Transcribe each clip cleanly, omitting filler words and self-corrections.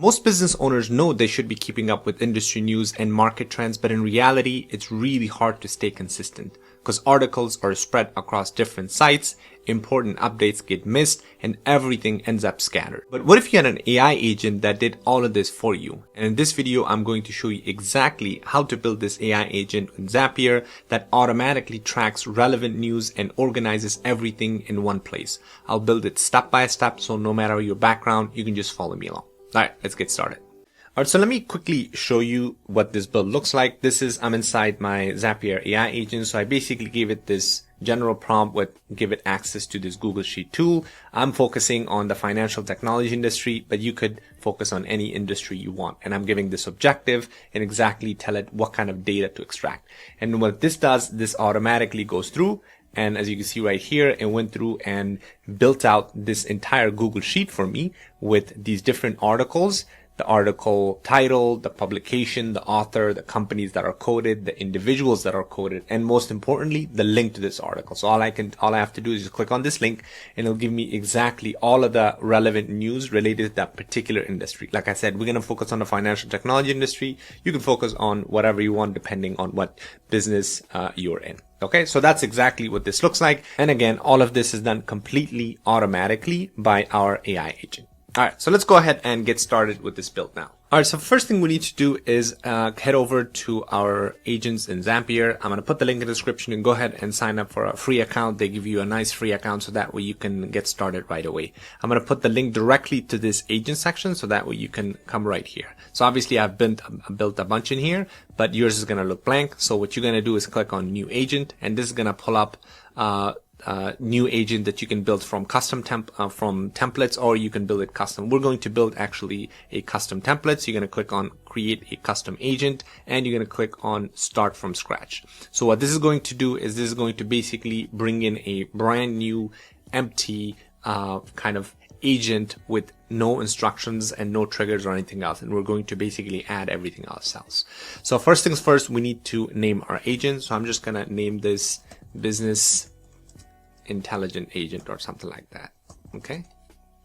Most business owners know they should be keeping up with industry news and market trends, but in reality, it's really hard to stay consistent because articles are spread across different sites, important updates get missed, and everything ends up scattered. But what if you had an AI agent that did all of this for you? And in this video, I'm going to show you exactly how to build this AI agent in Zapier that automatically tracks relevant news and organizes everything in one place. I'll build it step by step, so no matter your background, you can just follow me along. All right, let's get started. All right, so let me quickly show you what this build looks like. I'm inside my Zapier AI agent. So I basically gave it this general prompt give it access to this Google Sheet tool. I'm focusing on the financial technology industry, but you could focus on any industry you want. And I'm giving this objective and exactly tell it what kind of data to extract. And what this does, this automatically goes through. And as you can see right here, it went through and built out this entire Google Sheet for me with these different articles, the article title, the publication, the author, the companies that are quoted, the individuals that are quoted, and most importantly, the link to this article. So all I have to do is just click on this link and it'll give me exactly all of the relevant news related to that particular industry. Like I said, we're going to focus on the financial technology industry. You can focus on whatever you want depending on what business you're in. Okay, so that's exactly what this looks like. And again, all of this is done completely automatically by our AI agent. All right, so let's go ahead and get started with this build now. All right, so first thing we need to do is head over to our agents in Zapier. I'm going to put the link in the description and go ahead and sign up for a free account. They give you a nice free account so that way you can get started right away. I'm going to put the link directly to this agent section so that way you can come right here. So obviously I've built a bunch in here, but yours is going to look blank. So what you're going to do is click on new agent, and this is going to pull up new agent that you can build from from templates, or you can build it custom. We're going to build actually a custom template. So you're going to click on create a custom agent, and you're going to click on start from scratch. So what this is going to do is this is going to basically bring in a brand new empty kind of agent with no instructions and no triggers or anything else, and we're going to basically add everything ourselves. So first things first, we need to name our agent. So I'm just going to name this business intelligent agent or something like that. Okay.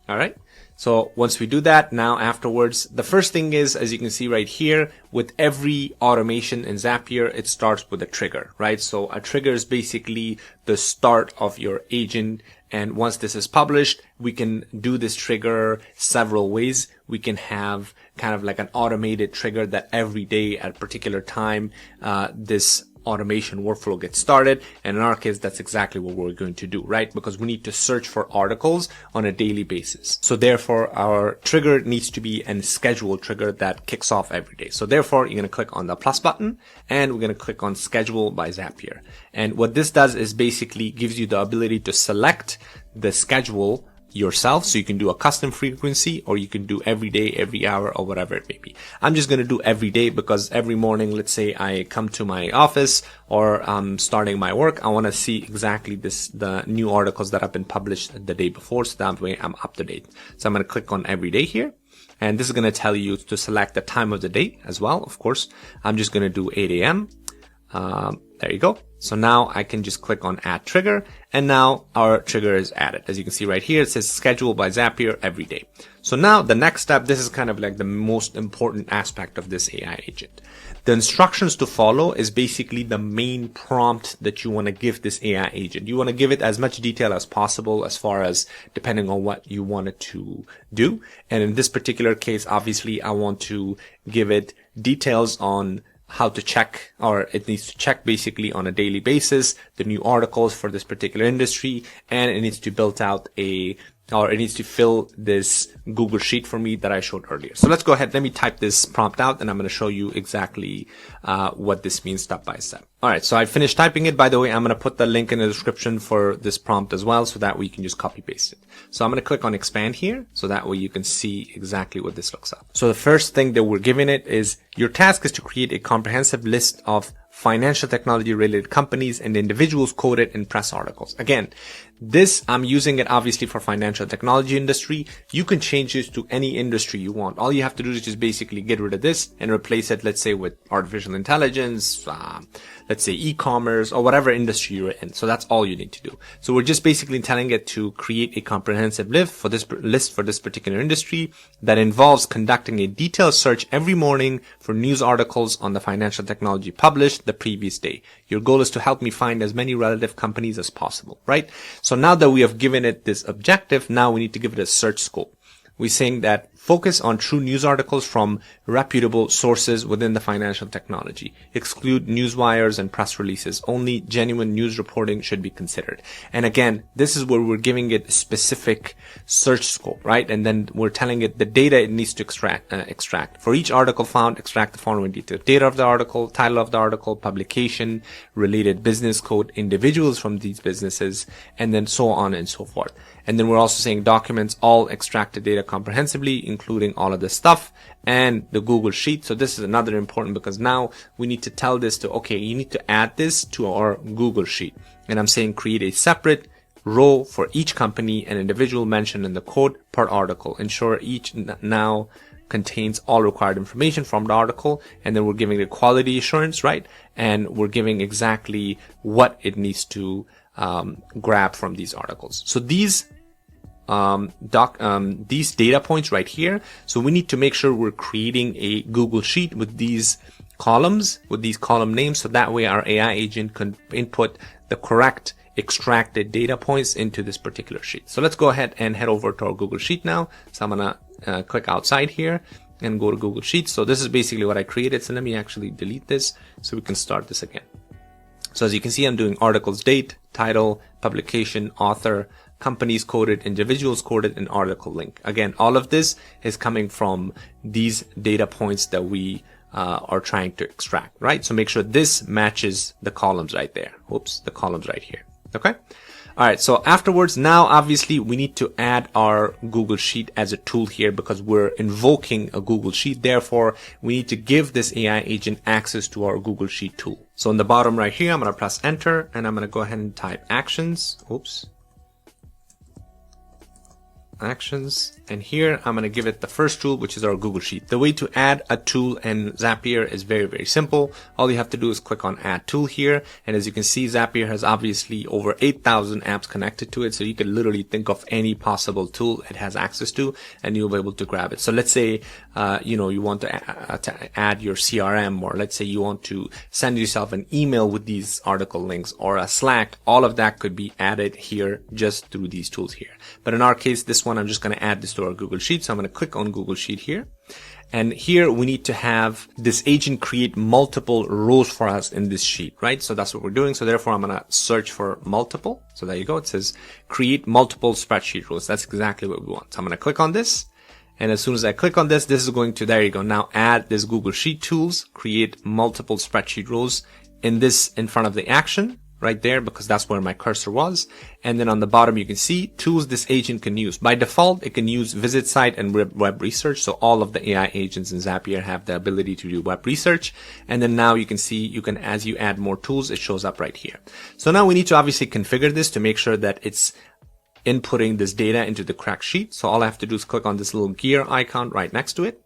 All right. So once we do that, now afterwards, the first thing is, as you can see right here, with every automation in Zapier, it starts with a trigger, right? So a trigger is basically the start of your agent. And once this is published, we can do this trigger several ways. We can have kind of like an automated trigger that every day at a particular time, this automation workflow gets started. And in our case, that's exactly what we're going to do, right? Because we need to search for articles on a daily basis. So therefore, our trigger needs to be a schedule trigger that kicks off every day. So therefore, you're going to click on the plus button, and we're going to click on schedule by Zapier. And what this does is basically gives you the ability to select the schedule yourself. So you can do a custom frequency, or you can do every day, every hour, or whatever it may be. I'm just going to do every day because every morning, let's say I come to my office or I'm starting my work, I want to see exactly the new articles that have been published the day before. So that way I'm up to date. So I'm going to click on every day here. And this is going to tell you to select the time of the day as well. Of course, I'm just going to do 8 a.m. There you go. So now I can just click on add trigger, and now our trigger is added. As you can see right here, it says schedule by Zapier every day. So now the next step, this is kind of like the most important aspect of this AI agent. The instructions to follow is basically the main prompt that you want to give this AI agent. You want to give it as much detail as possible as far as depending on what you want it to do. And in this particular case, obviously I want to give it details on how to check, or it needs to check basically on a daily basis, the new articles for this particular industry, and it needs to build out it needs to fill this Google Sheet for me that I showed earlier. So let's go ahead. Let me type this prompt out, and I'm going to show you exactly what this means step by step. All right. So I finished typing it. By the way, I'm going to put the link in the description for this prompt as well, so that way you can just copy paste it. So I'm going to click on expand here, so that way you can see exactly what this looks like. So the first thing that we're giving it is your task is to create a comprehensive list of financial technology related companies and individuals quoted in press articles. Again, This, I'm using it obviously for financial technology industry. You can change this to any industry you want. All you have to do is just basically get rid of this and replace it, let's say, with artificial intelligence, let's say e-commerce, or whatever industry you're in. So that's all you need to do. So we're just basically telling it to create a comprehensive list for this particular industry that involves conducting a detailed search every morning for news articles on the financial technology published the previous day. Your goal is to help me find as many relative companies as possible, right? So now that we have given it this objective, now we need to give it a search scope. We're saying that focus on true news articles from reputable sources within the financial technology. Exclude news wires and press releases. Only genuine news reporting should be considered. And again, this is where we're giving it a specific search scope, right? And then we're telling it the data it needs to extract. For each article found, extract the following details: data of the article, title of the article, publication, related business code, individuals from these businesses, and then so on and so forth. And then we're also saying documents all extracted data comprehensively, including all of this stuff, and the Google Sheet. So this is another important, because now we need to tell this to, okay, you need to add this to our Google Sheet. And I'm saying create a separate row for each company and individual mentioned in the code per article. Ensure each now contains all required information from the article, and then we're giving the quality assurance, right? And we're giving exactly what it needs to grab from these articles. So these data points right here. So we need to make sure we're creating a Google Sheet with these columns, with these column names, so that way our AI agent can input the correct extracted data points into this particular sheet. So let's go ahead and head over to our Google Sheet now. So I'm gonna click outside here and go to Google Sheets. So this is basically what I created. So let me actually delete this so we can start this again. So as you can see, I'm doing articles, date, title, publication, author, companies coded, individuals coded, and article link. Again, all of this is coming from these data points that we are trying to extract, right? So make sure this matches the columns right there. Oops, the columns right here. Okay. All right. So afterwards, now obviously we need to add our Google Sheet as a tool here, because we're invoking a Google Sheet. Therefore, we need to give this AI agent access to our Google Sheet tool. So in the bottom right here, I'm going to press enter and I'm going to go ahead and type actions. Oops. Actions, and here I'm going to give it the first tool, which is our Google Sheet. The way to add a tool in Zapier is very, very simple. All you have to do is click on add tool here, and as you can see, Zapier has obviously over 8,000 apps connected to it, so you can literally think of any possible tool it has access to and you'll be able to grab it. So let's say you want to add your CRM, or let's say you want to send yourself an email with these article links, or a Slack. All of that could be added here just through these tools here. But in our case, this one, I'm just going to add this to our Google Sheet. So I'm going to click on Google Sheet here. And here we need to have this agent create multiple rows for us in this sheet, right? So that's what we're doing. So therefore I'm going to search for multiple. So there you go. It says create multiple spreadsheet rows. That's exactly what we want. So I'm going to click on this. And as soon as I click on this, this is going to, there you go. Now add this Google Sheet tools, create multiple spreadsheet rows in front of the action right there, because that's where my cursor was. And then on the bottom, you can see tools this agent can use. By default, it can use visit site and web research. So all of the AI agents in Zapier have the ability to do web research. And then now you can see, as you add more tools, it shows up right here. So now we need to obviously configure this to make sure that it's inputting this data into the correct sheet. So all I have to do is click on this little gear icon right next to it.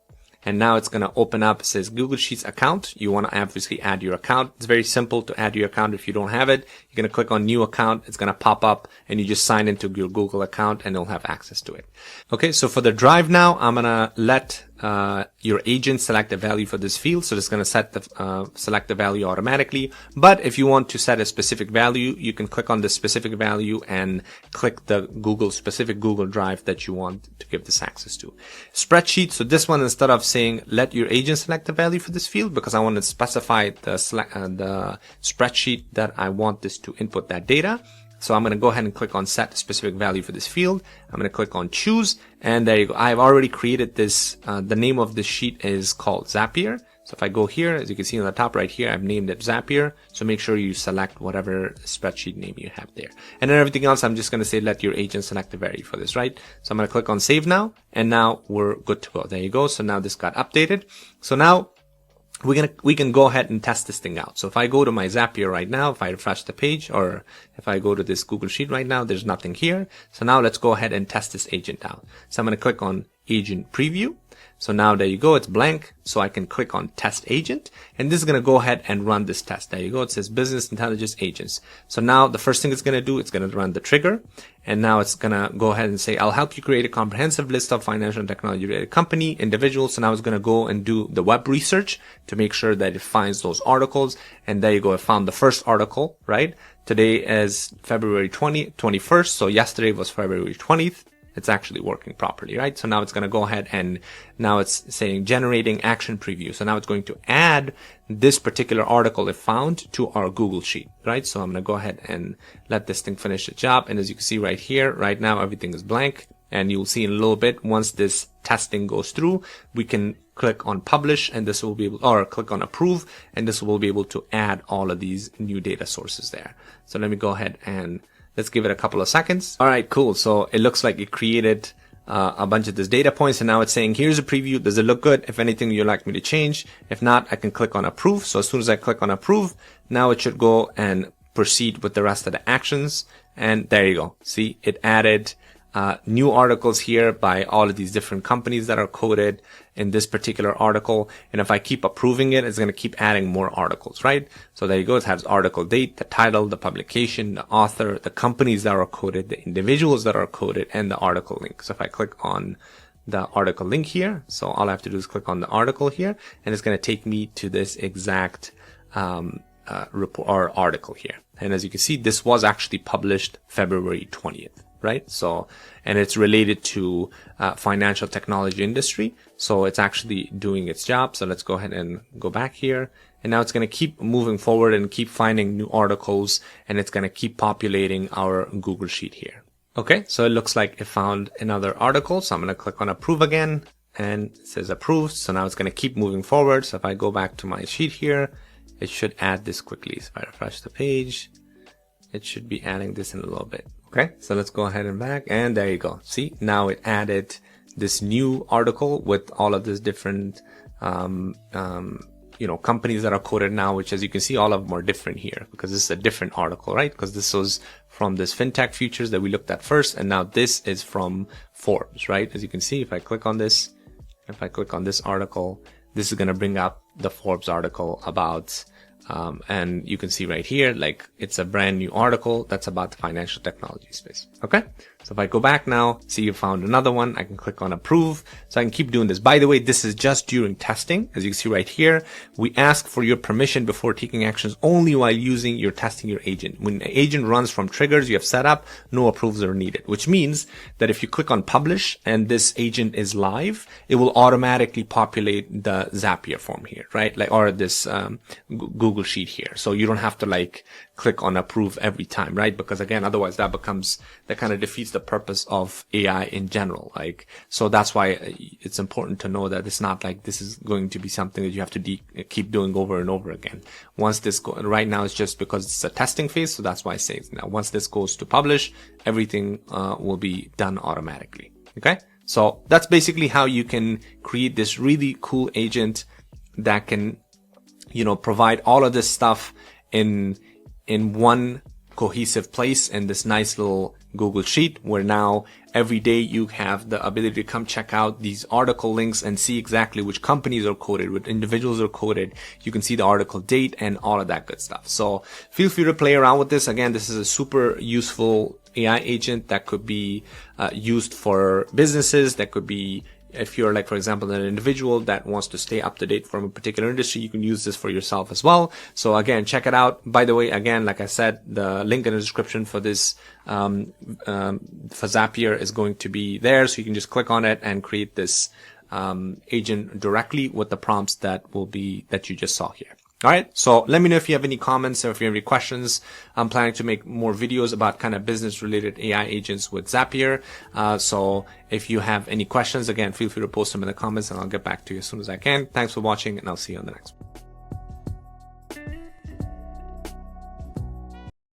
And now it's going to open up. It says Google Sheets account. You want to obviously add your account. It's very simple to add your account. If you don't have it, you're going to click on new account. It's going to pop up and you just sign into your Google account and you'll have access to it. Okay. So for the drive now, I'm going to let your agent select a value for this field. So it's going to select the value automatically. But if you want to set a specific value, you can click on the specific value and click the specific Google Drive that you want to give this access to. Spreadsheet. So this one, instead of saying let your agent select the value for this field, because I want to specify the spreadsheet that I want this to input that data. So I'm going to go ahead and click on set a specific value for this field. I'm going to click on choose, and there you go. I've already created this. The name of this sheet is called Zapier. So if I go here, as you can see on the top right here, I've named it Zapier. So make sure you select whatever spreadsheet name you have there. And then everything else, I'm just going to say let your agent select the value for this, right? So I'm going to click on save now, and now we're good to go. There you go. So now this got updated. So now we can go ahead and test this thing out. So if I go to my Zapier right now, if I refresh the page, or if I go to this Google Sheet right now, there's nothing here. So now let's go ahead and test this agent out. So I'm going to click on Agent Preview. So now there you go, it's blank. So I can click on Test Agent, and this is going to go ahead and run this test. There you go. It says Business Intelligence Agents. So now the first thing it's going to do, it's going to run the trigger. And now it's going to go ahead and say, I'll help you create a comprehensive list of financial and technology related company, individuals. So now it's going to go and do the web research to make sure that it finds those articles. And there you go. It found the first article, right? Today is February 21st. So yesterday was February 20th. It's actually working properly, right? So now it's going to go ahead and now it's saying generating action preview. So now it's going to add this particular article it found to our Google Sheet, right? So I'm going to go ahead and let this thing finish the job. And as you can see right here, right now, everything is blank. And you'll see in a little bit, once this testing goes through, we can click on publish and this will be able, or click on approve, and this will be able to add all of these new data sources there. So let me go ahead and let's give it a couple of seconds. All right, cool. So it looks like it created a bunch of these data points, and now it's saying, here's a preview. Does it look good? If anything you'd like me to change. If not, I can click on approve. So as soon as I click on approve, now it should go and proceed with the rest of the actions. And there you go. See, it added new articles here by all of these different companies that are coded in this particular article. And if I keep approving it, it's going to keep adding more articles, right? So there you go. It has article date, the title, the publication, the author, the companies that are coded, the individuals that are coded, and the article link. So if I click on the article link here, so all I have to do is click on the article here, and it's going to take me to this exact report or article here. And as you can see, this was actually published February 20th. Right? So, and it's related to financial technology industry. So it's actually doing its job. So let's go ahead and go back here. And now it's going to keep moving forward and keep finding new articles, and it's going to keep populating our Google Sheet here. Okay. So it looks like it found another article. So I'm going to click on approve again, and it says approved. So now it's going to keep moving forward. So if I go back to my sheet here, it should add this quickly. So if I refresh the page, it should be adding this in a little bit. Okay, so let's go ahead and back, and there you go. See, now it added this new article with all of this different, companies that are coded now, which, as you can see, all of them are different here because this is a different article, right? Because this was from this fintech futures that we looked at first, and now this is from Forbes, right? As you can see, if I click on this, if I click on this article, this is going to bring up the Forbes article about and you can see right here, like it's a brand new article that's about the financial technology space. Okay. So if I go back now, see you found another one, I can click on approve. So I can keep doing this. By the way, this is just during testing. As you can see right here, we ask for your permission before taking actions only while using your testing your agent. When the agent runs from triggers you have set up, no approvals are needed, which means that if you click on publish and this agent is live, it will automatically populate the Zapier form here, right? Like, or this Google Sheet here. So you don't have to like click on approve every time, right? Because again, otherwise that kind of defeats the purpose of AI in general. Like, so that's why it's important to know that it's not like this is going to be something that you have to keep doing over and over again. Once this right now it's just because it's a testing phase. So that's why I say it now. Once this goes to publish, everything will be done automatically. Okay. So that's basically how you can create this really cool agent that can, provide all of this stuff in one cohesive place in this nice little Google Sheet, where now every day you have the ability to come check out these article links and see exactly which companies are coded, which individuals are coded. You can see the article date and all of that good stuff. So feel free to play around with this. Again, this is a super useful AI agent that could be used for businesses, that could be if you're like, for example, an individual that wants to stay up to date from a particular industry, you can use this for yourself as well. So again, check it out. By the way, again, like I said, the link in the description for this, for Zapier is going to be there. So you can just click on it and create this, agent directly with the prompts that you just saw here. All right. So let me know if you have any comments or if you have any questions. I'm planning to make more videos about kind of business related AI agents with Zapier. So if you have any questions, again, feel free to post them in the comments and I'll get back to you as soon as I can. Thanks for watching and I'll see you on the next one.